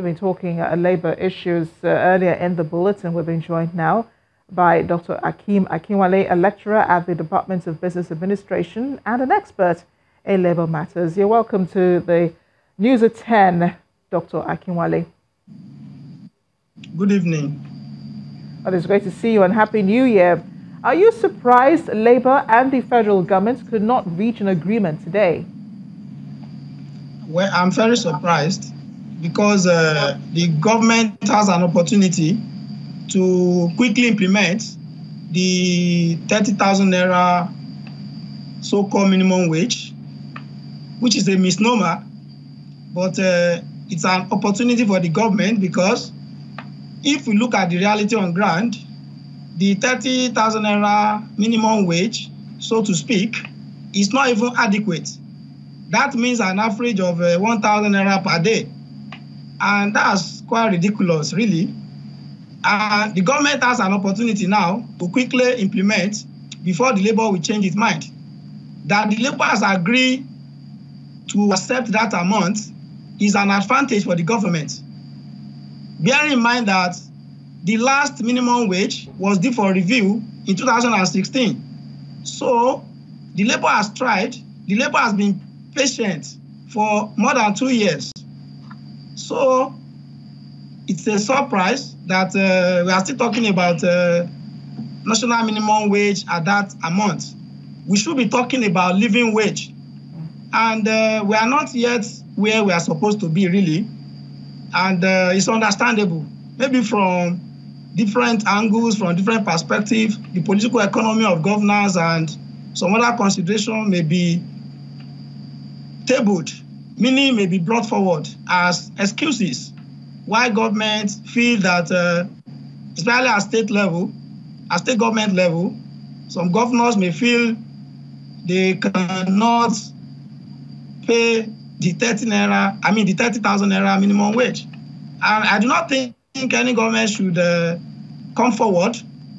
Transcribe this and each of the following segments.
We've been talking labor issues earlier in the bulletin. We've been joined now by Dr. Akeem Akinwale, a lecturer at the Department of Business Administration and an expert in labor matters. You're welcome to the News at 10, Dr. Akinwale. Good evening. Well, it's great to see you and Happy New Year. Are you surprised Labour and the federal government could not reach an agreement today? Well, I'm very surprised because the government has an opportunity to quickly implement the 30,000 naira so-called minimum wage, which is a misnomer, but it's an opportunity for the government because if we look at the reality on ground, the 30,000 naira minimum wage, so to speak, is not even adequate. That means an average of 1,000 naira per day. And that's quite ridiculous, really. And the government has an opportunity now to quickly implement before the Labour will change its mind. That the Labour has agreed to accept that amount is an advantage for the government. Bearing in mind that the last minimum wage was due for review in 2016. So the Labour has tried, the Labour has been patient for more than 2 years. So it's a surprise that we are still talking about national minimum wage at that amount. We should be talking about living wage. And we are not yet where we are supposed to be, really. And it's understandable, maybe from different angles, from different perspectives, the political economy of governance and some other consideration may be tabled, meaning may be brought forward as excuses why government feel that, especially at state level, at state government level, some governors may feel they cannot pay the 30,000 naira minimum wage. And I do not think any government should come forward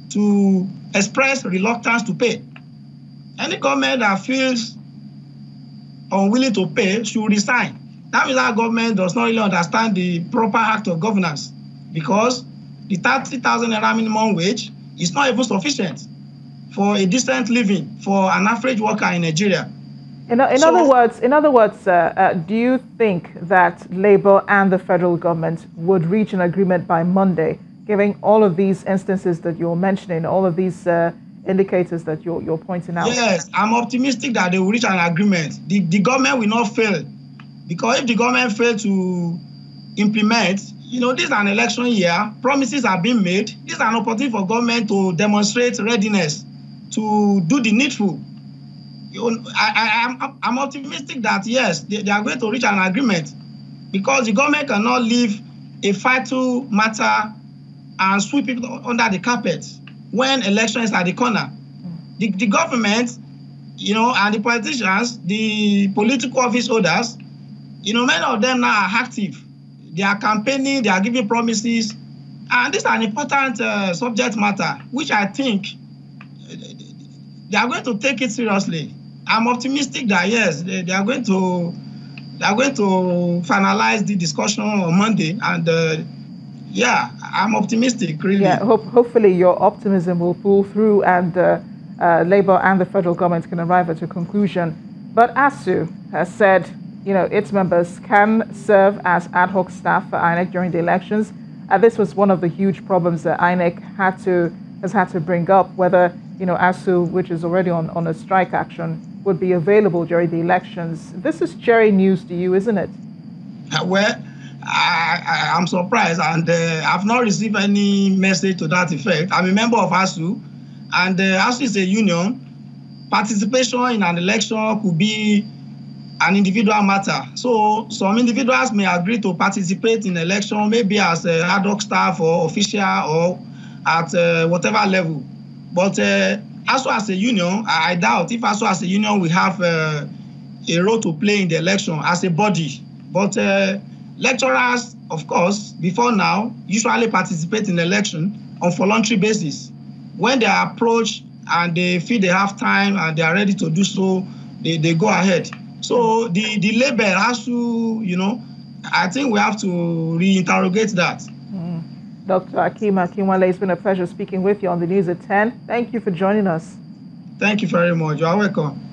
to express reluctance to pay. Any government that feels unwilling to pay should resign. That means that government does not really understand the proper act of governance because the 30,000 naira minimum wage is not even sufficient for a decent living for an average worker in Nigeria. In other words, do you think that Labour and the federal government would reach an agreement by Monday, given all of these instances that you're mentioning, all of these indicators that you're pointing out? Yes, I'm optimistic that they will reach an agreement. The government will not fail, because if the government fail to implement, this is an election year, promises are being made. This is an opportunity for government to demonstrate readiness to do the needful. I'm optimistic that yes, they are going to reach an agreement because the government cannot leave a vital matter and sweep it under the carpet when election is at the corner. The government, and the politicians, the political office holders, many of them now are active. They are campaigning, they are giving promises, and this is an important subject matter, which I think they are going to take it seriously. I'm optimistic that yes, they are going to finalize the discussion on Monday, and I'm optimistic, really. Yeah, hopefully your optimism will pull through, and Labour and the federal government can arrive at a conclusion. But ASU has said, its members can serve as ad hoc staff for INEC during the elections. This was one of the huge problems that INEC has had to bring up, whether ASU, which is already on a strike action, would be available during the elections. This is cherry news to you, isn't it? Well, I'm surprised, and I've not received any message to that effect. I'm a member of ASU, and ASU is a union. Participation in an election could be an individual matter. So some individuals may agree to participate in election, maybe as ad hoc staff or official or at whatever level. But ASU as a union, I doubt if ASU as a union will have a role to play in the election as a body. But lecturers, of course, before now, usually participate in election on voluntary basis. When they are approached and they feel they have time and they are ready to do so, they go ahead. So the label has to, I think we have to reinterrogate that. Dr. Akeem Akinwale, it's been a pleasure speaking with you on the news at 10. Thank you for joining us. Thank you very much. You are welcome.